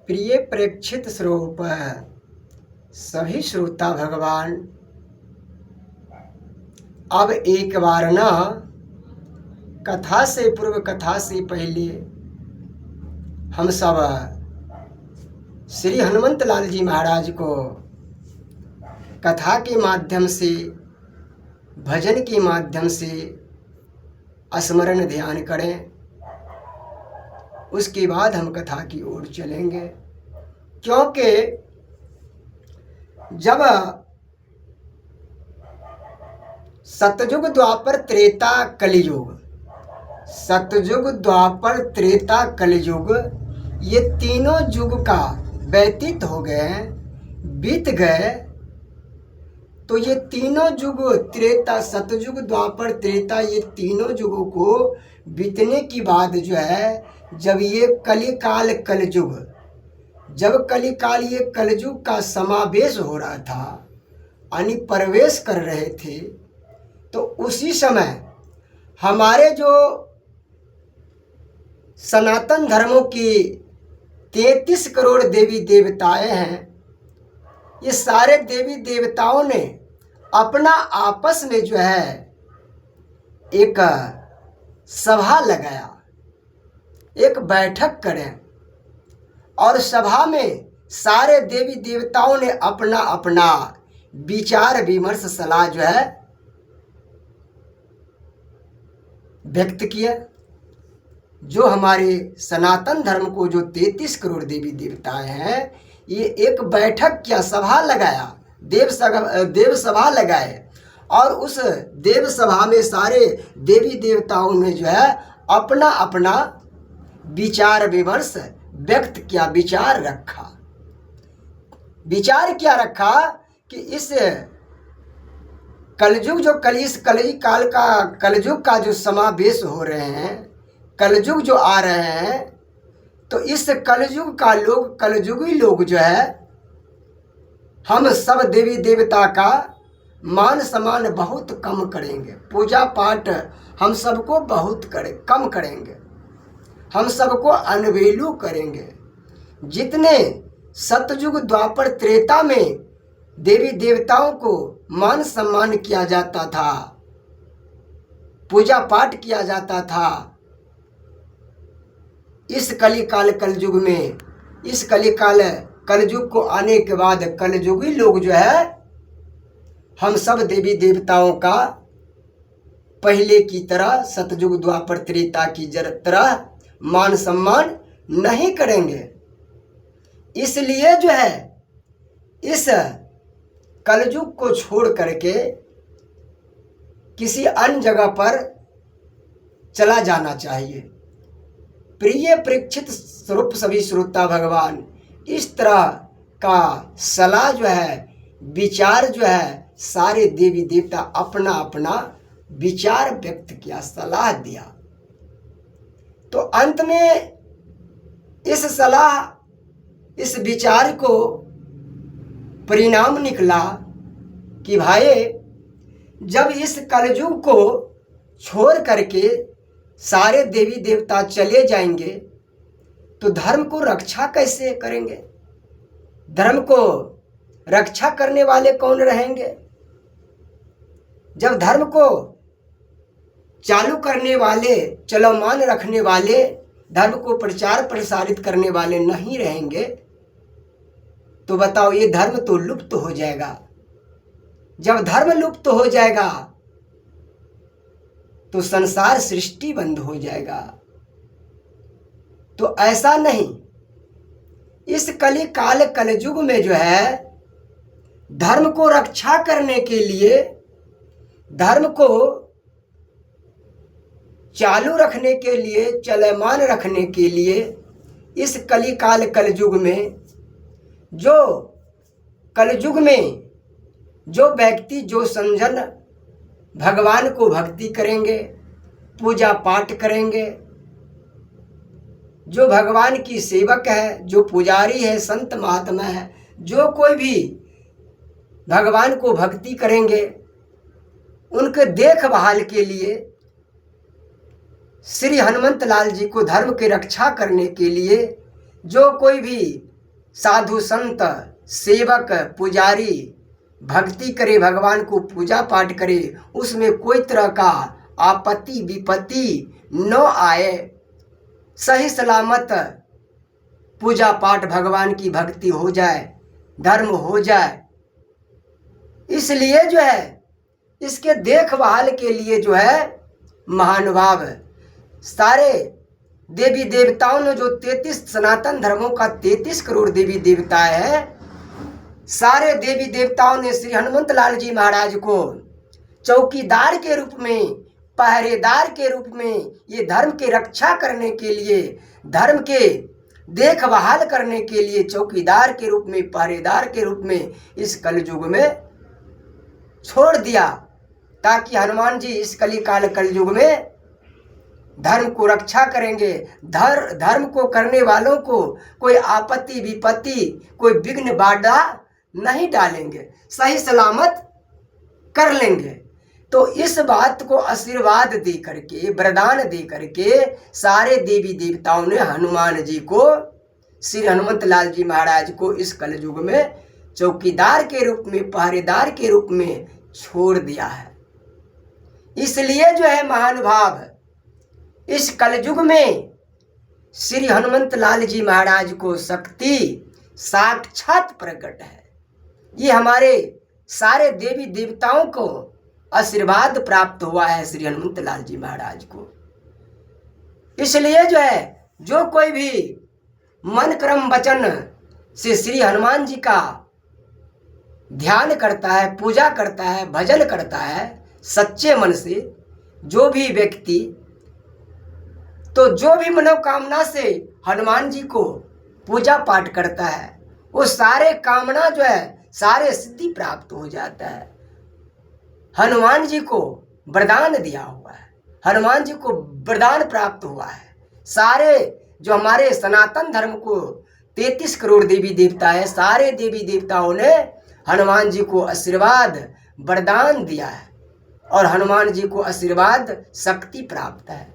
प्रिय प्रेक्षित स्वरूप सभी श्रोता भगवान, अब एक बार न कथा से पूर्व, कथा से पहले हम सब श्री हनुमंत लाल जी महाराज को कथा के माध्यम से, भजन के माध्यम से स्मरण ध्यान करें। उसके बाद हम कथा की ओर चलेंगे, क्योंकि जब सतयुग द्वापर त्रेता कलियुग, सतयुग द्वापर त्रेता कलियुग, ये तीनों युग का व्यतीत हो गए, बीत गए, तो ये तीनों युग त्रेता, सतयुग द्वापर त्रेता, ये तीनों युगों को बीतने की बाद जो है, जब ये कलिकाल कलयुग, जब कलिकाल ये कलयुग का समावेश हो रहा था, यानी प्रवेश कर रहे थे, तो उसी समय हमारे जो सनातन धर्मों की 33 करोड़ देवी देवताएं हैं, ये सारे देवी देवताओं ने अपना आपस में जो है एक सभा लगाया, एक बैठक करें, और सभा में सारे देवी देवताओं ने अपना अपना विचार विमर्श सलाह जो है व्यक्त किया। जो हमारे सनातन धर्म को जो 33 करोड़ देवी देवताएं हैं, ये एक बैठक किया, सभा लगाया, देव सभा लगाए, और उस देव सभा में सारे देवी देवताओं ने जो है अपना अपना विचार विमर्श व्यक्त किया, विचार रखा। विचार क्या रखा कि इस कलयुग जो इस कलिकाल का, कलयुग का जो समावेश हो रहे हैं, कलयुग जो आ रहे हैं, तो इस कलयुग का लोग, कलयुगी लोग जो है, हम सब देवी देवता का मान सम्मान बहुत कम करेंगे, पूजा पाठ हम सबको बहुत कम करेंगे, हम सबको अनवेलू करेंगे। जितने सतयुग द्वापर त्रेता में देवी देवताओं को मान सम्मान किया जाता था, पूजा पाठ किया जाता था, इस कलिकाल कलयुग में, इस कलिकाल कलयुग को आने के बाद कलयुगी लोग जो है, हम सब देवी देवताओं का पहले की तरह, सतयुग द्वापर त्रेता की तरह मान सम्मान नहीं करेंगे। इसलिए जो है इस कलयुग को छोड़ करके किसी अन्य जगह पर चला जाना चाहिए। प्रिय प्रेक्षित स्वरूप सभी श्रोता भगवान, इस तरह का सलाह जो है, विचार जो है, सारे देवी देवता अपना अपना विचार व्यक्त किया, सलाह दिया। तो अंत में इस सलाह, इस विचार को परिणाम निकला कि भाई, जब इस कलयुग को छोड़ करके सारे देवी देवता चले जाएंगे, तो धर्म को रक्षा कैसे करेंगे? धर्म को रक्षा करने वाले कौन रहेंगे? जब धर्म को चालू करने वाले, चलमान रखने वाले, धर्म को प्रचार प्रसारित करने वाले नहीं रहेंगे, तो बताओ, ये धर्म तो लुप्त हो जाएगा। जब धर्म लुप्त हो जाएगा, तो संसार सृष्टि बंद हो जाएगा। तो ऐसा नहीं, इस कलिकाल कलयुग में जो है, धर्म को रक्षा करने के लिए, धर्म को चालू रखने के लिए, चलमान रखने के लिए, इस कलिकाल कलयुग में, जो कलयुग में जो व्यक्ति, जो संजन भगवान को भक्ति करेंगे, पूजा पाठ करेंगे, जो भगवान की सेवक है, जो पुजारी है, संत महात्मा है, जो कोई भी भगवान को भक्ति करेंगे, उनके देखभाल के लिए श्री हनुमंत लाल जी को, धर्म की रक्षा करने के लिए जो कोई भी साधु संत सेवक पुजारी भक्ति करे, भगवान को पूजा पाठ करे, उसमें कोई तरह का आपत्ति विपत्ति न आए, सही सलामत पूजा पाठ भगवान की भक्ति हो जाए, धर्म हो जाए। इसलिए जो है इसके देखभाल के लिए जो है महानुभाव सारे देवी देवताओं ने, जो 33 सनातन धर्मों का 33 करोड़ देवी देवता है, सारे देवी देवताओं ने श्री हनुमंत लाल जी महाराज को चौकीदार के रूप में, पहरेदार के रूप में, ये धर्म की रक्षा करने के लिए, धर्म के देखभाल करने के लिए चौकीदार के रूप में, पहरेदार के रूप में इस कलयुग में छोड़ दिया, ताकि हनुमान जी इस कलिकाल कलयुग में धर्म को रक्षा करेंगे। धर्म को करने वालों को कोई आपत्ति विपत्ति, कोई विघ्न बाधा नहीं डालेंगे, सही सलामत कर लेंगे। तो इस बात को आशीर्वाद दे करके, वरदान दे करके सारे देवी देवताओं ने हनुमान जी को, श्री हनुमंत लाल जी महाराज को इस कलयुग में चौकीदार के रूप में, पहरेदार के रूप में छोड़ दिया है। इसलिए जो है महानुभाव इस कलयुग में श्री हनुमंत लाल जी महाराज को शक्ति साक्षात प्रकट है। ये हमारे सारे देवी देवताओं को आशीर्वाद प्राप्त हुआ है श्री हनुमंत लाल जी महाराज को। इसलिए जो है जो कोई भी मन क्रम वचन से श्री हनुमान जी का ध्यान करता है, पूजा करता है, भजन करता है सच्चे मन से, जो भी व्यक्ति, तो जो भी मनोकामना से हनुमान जी को पूजा पाठ करता है, वो सारे कामना जो है सारे सिद्धि प्राप्त हो जाता है। हनुमान जी को वरदान दिया हुआ है, हनुमान जी को वरदान प्राप्त हुआ है। सारे जो हमारे सनातन धर्म को 33 करोड़ देवी देवता है, सारे देवी देवताओं ने हनुमान जी को आशीर्वाद वरदान दिया है, और हनुमान जी को आशीर्वाद शक्ति प्राप्त है।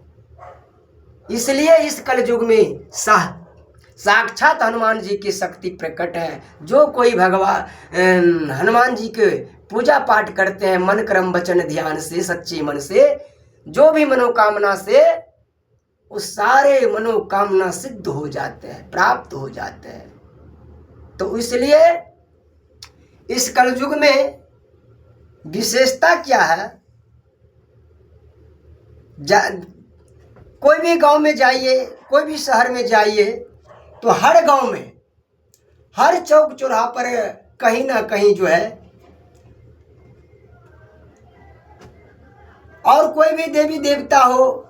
इसलिए इस कलयुग में साक्षात हनुमान जी की शक्ति प्रकट है। जो कोई भगवान हनुमान जी के पूजा पाठ करते हैं मन क्रम वचन ध्यान से, सच्चे मन से, जो भी मनोकामना से, उस सारे मनोकामना सिद्ध हो जाते हैं, प्राप्त हो जाते हैं। तो इसलिए इस कलयुग में विशेषता क्या है, कोई भी गांव में जाइए, कोई भी शहर में जाइए, तो हर गांव में, हर चौक चौराहा पर कहीं ना कहीं जो है, और कोई भी देवी देवता हो,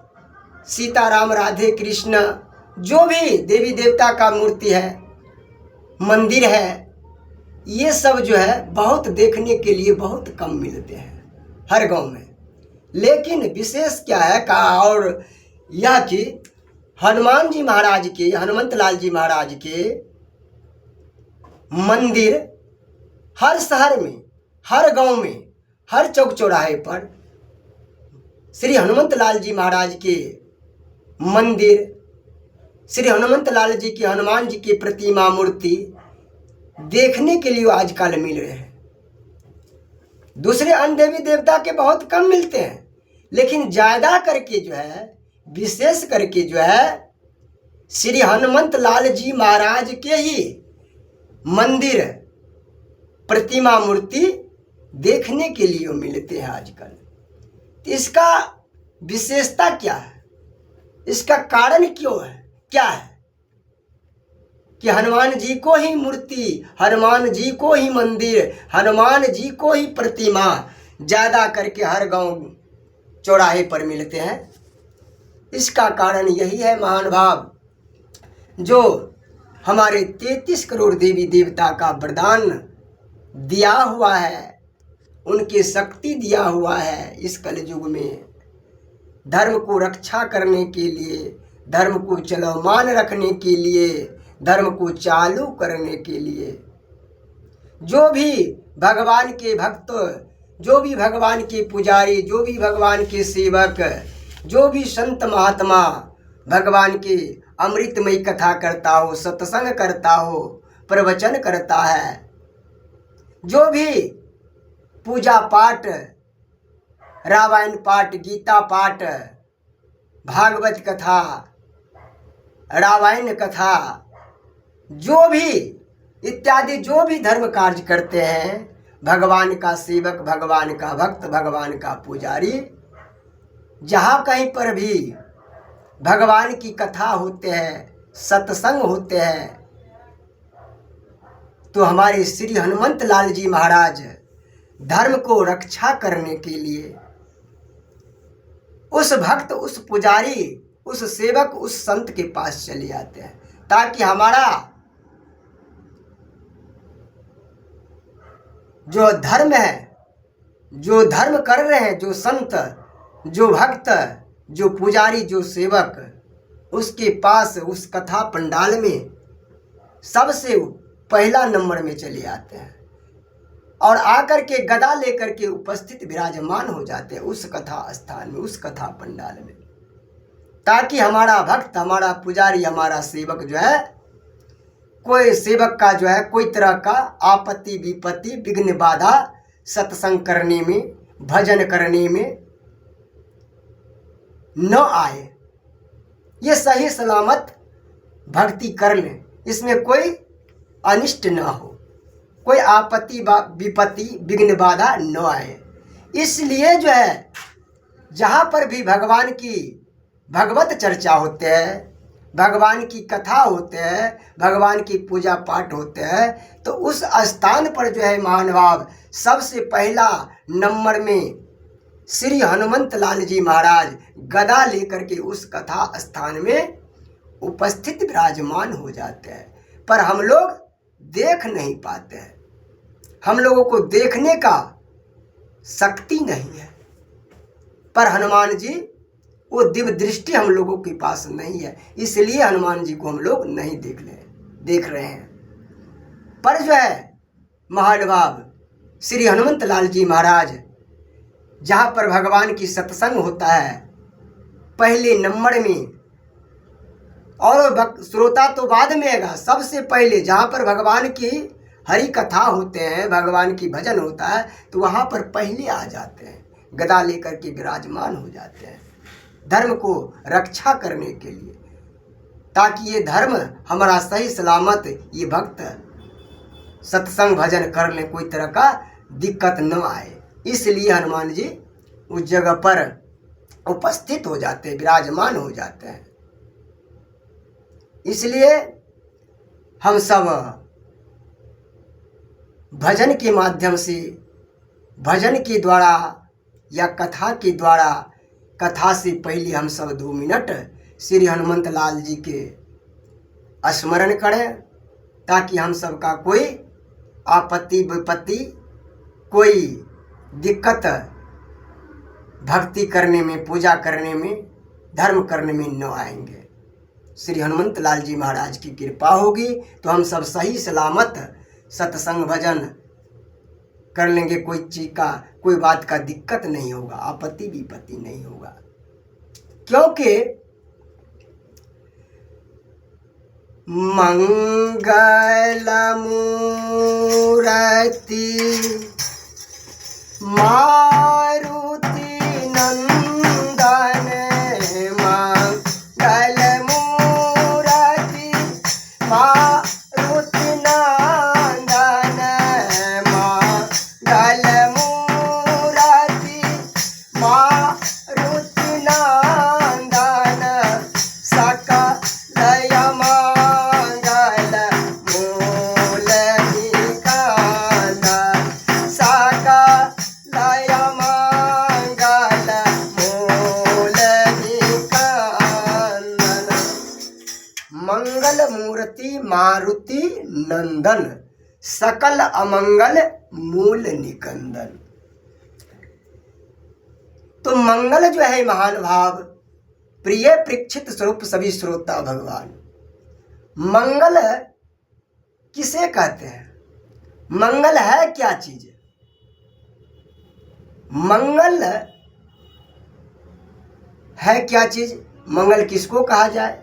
सीताराम राधे कृष्ण, जो भी देवी देवता का मूर्ति है, मंदिर है, ये सब जो है बहुत देखने के लिए बहुत कम मिलते हैं हर गांव में। लेकिन विशेष क्या है का, और यह कि हनुमान जी महाराज के, हनुमंत लाल जी महाराज के मंदिर हर शहर में, हर गांव में, हर चौक चौराहे पर श्री हनुमंत लाल जी महाराज के मंदिर, श्री हनुमंत लाल जी की, हनुमान जी की प्रतिमा मूर्ति देखने के लिए आजकल मिल रहे हैं। दूसरे अन्य देवी देवता के बहुत कम मिलते हैं, लेकिन ज़्यादा करके जो है, विशेष करके जो है, श्री हनुमंत लाल जी महाराज के ही मंदिर, प्रतिमा मूर्ति देखने के लिए मिलते हैं आजकल। इसका विशेषता क्या है, इसका कारण क्यों है, क्या है कि हनुमान जी को ही मूर्ति, हनुमान जी को ही मंदिर, हनुमान जी को ही प्रतिमा ज़्यादा करके हर गांव चौराहे पर मिलते हैं। इसका कारण यही है महानुभाव, जो हमारे 33 करोड़ देवी देवता का वरदान दिया हुआ है, उनकी शक्ति दिया हुआ है। इस कलयुग में धर्म को रक्षा करने के लिए, धर्म को चलमान रखने के लिए, धर्म को चालू करने के लिए, जो भी भगवान के भक्त, जो भी भगवान के पुजारी, जो भी भगवान के सेवक, जो भी संत महात्मा भगवान की अमृतमयी कथा करता हो, सत्संग करता हो, प्रवचन करता है। जो भी पूजा पाठ, रामायण पाठ, गीता पाठ, भागवत कथा, रामायण कथा, जो भी इत्यादि जो भी धर्म कार्य करते हैं, भगवान का सेवक, भगवान का भक्त, भगवान का पुजारी, जहाँ कहीं पर भी भगवान की कथा होते हैं, सत्संग होते हैं, तो हमारे श्री हनुमंत लाल जी महाराज धर्म को रक्षा करने के लिए उस भक्त, उस पुजारी, उस सेवक, उस संत के पास चले आते हैं, ताकि हमारा जो धर्म है, जो धर्म कर रहे हैं, जो संत, जो भक्त, जो पुजारी, जो सेवक, उसके पास उस कथा पंडाल में सबसे पहला नंबर में चले आते हैं और आकर के गदा लेकर के उपस्थित विराजमान हो जाते हैं उस कथा स्थान में, उस कथा पंडाल में, ताकि हमारा भक्त, हमारा पुजारी, हमारा सेवक जो है, कोई सेवक का जो है कोई तरह का आपत्ति, विपत्ति, विघ्न, बाधा सत्संग करने में, भजन करने में न आए। ये सही सलामत भक्ति कर लें, इसमें कोई अनिष्ट न हो, कोई आपत्ति, विपत्ति, विघ्न, बाधा न आए। इसलिए जो है जहाँ पर भी भगवान की भगवत चर्चा होते हैं, भगवान की कथा होते हैं, भगवान की पूजा पाठ होते हैं, तो उस स्थान पर जो है महानुभाव सबसे पहला नंबर में श्री हनुमंत लाल जी महाराज गदा लेकर के उस कथा स्थान में उपस्थित विराजमान हो जाते हैं। पर हम लोग देख नहीं पाते हैं, हम लोगों को देखने का शक्ति नहीं है, पर हनुमान जी वो दिव्य दृष्टि हम लोगों के पास नहीं है, इसलिए हनुमान जी को हम लोग नहीं देख रहे हैं। पर जो है महानुभाव श्री हनुमंत लाल जी महाराज जहाँ पर भगवान की सत्संग होता है पहले नंबर में, और श्रोता तो बाद में आएगा, सबसे पहले जहाँ पर भगवान की हरि कथा होते हैं, भगवान की भजन होता है, तो वहाँ पर पहले आ जाते हैं, गदा लेकर के विराजमान हो जाते हैं धर्म को रक्षा करने के लिए, ताकि ये धर्म हमारा सही सलामत, ये भक्त सत्संग भजन कर लें, कोई तरह का दिक्कत न आए। इसलिए हनुमान जी उस जगह पर उपस्थित हो जाते हैं, विराजमान हो जाते हैं। इसलिए हम सब भजन के माध्यम से, भजन के द्वारा या कथा के द्वारा, कथा से पहले हम सब 2 मिनट श्री हनुमंत लाल जी के स्मरण करें, ताकि हम सब का कोई आपत्ति, विपत्ति, कोई दिक्कत भक्ति करने में, पूजा करने में, धर्म करने में न आएंगे। श्री हनुमंत लाल जी महाराज की कृपा होगी तो हम सब सही सलामत सत्संग भजन कर लेंगे, कोई चीज़ का, कोई बात का दिक्कत नहीं होगा, आपत्ति विपत्ति नहीं होगा। क्योंकि मंगल मूर्ति मारुति नंदन, मंगल मूर्ति मारुति नंदन, मंगल मूर्ति मारुति नंदन, सकल मंगल मूल निकंदन, सकल मंगल मूल निकंदन। मंगल मूर्ति मारुति नंदन, सकल अमंगल मूल निकंदन। तो मंगल जो है महान भाव, प्रिय परीक्षित स्वरूप सभी श्रोता भगवान, मंगल किसे कहते हैं? मंगल है क्या चीज? मंगल है क्या चीज? मंगल किसको कहा जाए?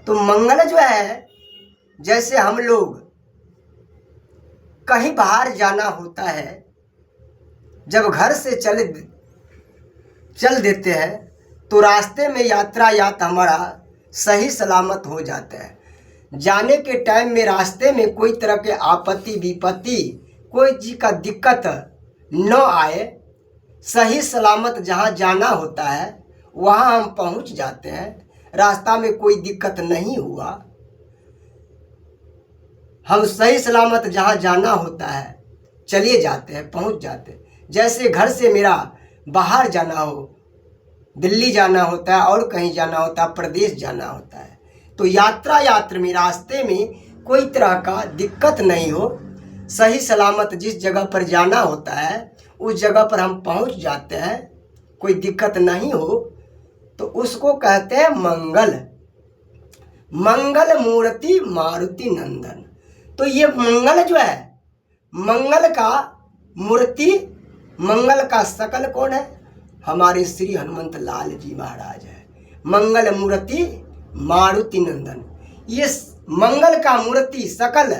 तो मंगल जो है, जैसे हम लोग कहीं बाहर जाना होता है, जब घर से चल देते हैं तो रास्ते में यातायात हमारा सही सलामत हो जाता है। जाने के टाइम में रास्ते में कोई तरह के आपत्ति विपत्ति, कोई चीज़ का दिक्कत न आए, सही सलामत जहाँ जाना होता है वहाँ हम पहुँच जाते हैं। रास्ता में कोई दिक्कत नहीं हुआ, हम सही सलामत जहाँ जाना होता है चले जाते हैं, पहुँच जाते हैं। जैसे घर से मेरा बाहर जाना हो, दिल्ली जाना होता है और कहीं जाना होता है, प्रदेश जाना होता है, तो यातायात में रास्ते में कोई तरह का दिक्कत नहीं हो, सही सलामत जिस जगह पर जाना होता है उस जगह पर हम पहुंच जाते हैं, कोई दिक्कत नहीं हो, तो उसको कहते हैं मंगल। मंगल मूर्ति मारुति नंदन। तो ये मंगल जो है, मंगल का मूर्ति, मंगल का शकल कौन है? हमारे श्री हनुमंत लाल जी महाराज है। मंगल मूर्ति मारुति नंदन। ये मंगल का मूर्ति शकल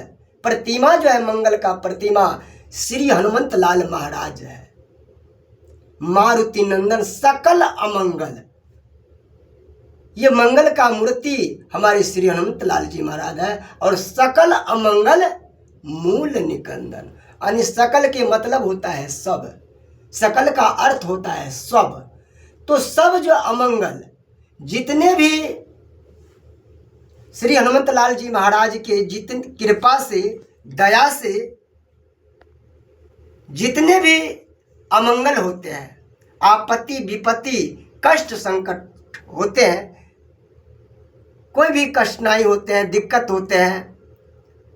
प्रतिमा जो है, मंगल का प्रतिमा श्री हनुमंत लाल महाराज है। मारुति नंदन सकल अमंगल, ये मंगल का मूर्ति हमारे श्री हनुमंत लाल जी महाराज है। और सकल अमंगल मूल निकंदन, यानी सकल के मतलब होता है सब, सकल का अर्थ होता है सब। तो सब जो अमंगल, जितने भी श्री हनुमंत लाल जी महाराज के जितनी कृपा से, दया से जितने भी अमंगल होते हैं, आपत्ति विपत्ति कष्ट संकट होते हैं, कोई भी कठिनाई होते हैं, दिक्कत होते हैं,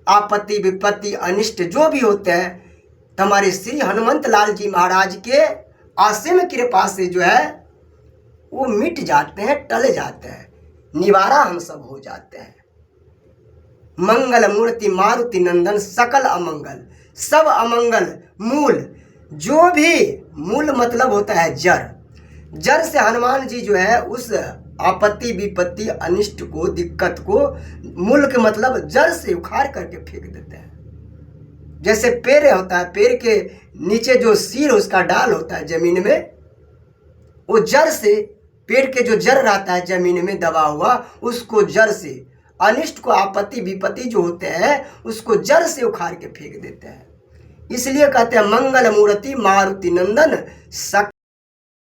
आपत्ति विपत्ति अनिष्ट जो भी होते हैं, तो हमारे श्री हनुमंत लाल जी महाराज के असीम कृपा से जो है वो मिट जाते हैं, टल जाते हैं, निवारा हम सब हो जाते हैं। मंगल मूर्ति मारुति नंदन सकल अमंगल, सब अमंगल मूल, जो भी मूल मतलब होता है जड़, जड़ से हनुमान जी जो है उस आपत्ति विपत्ति अनिष्ट को, दिक्कत को, मूल के मतलब जड़ से उखाड़ करके फेंक देते हैं। जैसे पेड़ होता है, पेड़ के नीचे जो सिर उसका डाल होता है जमीन में, वो जड़ से, पेड़ के जो जड़ रहता है जमीन में दबा हुआ, उसको जड़ से अनिष्ट को, आपत्ति विपत्ति जो होते हैं उसको जड़ से उखाड़ के फेंक देते हैं। इसलिए कहते हैं मंगल मूर्ति मारुति नंदन सकल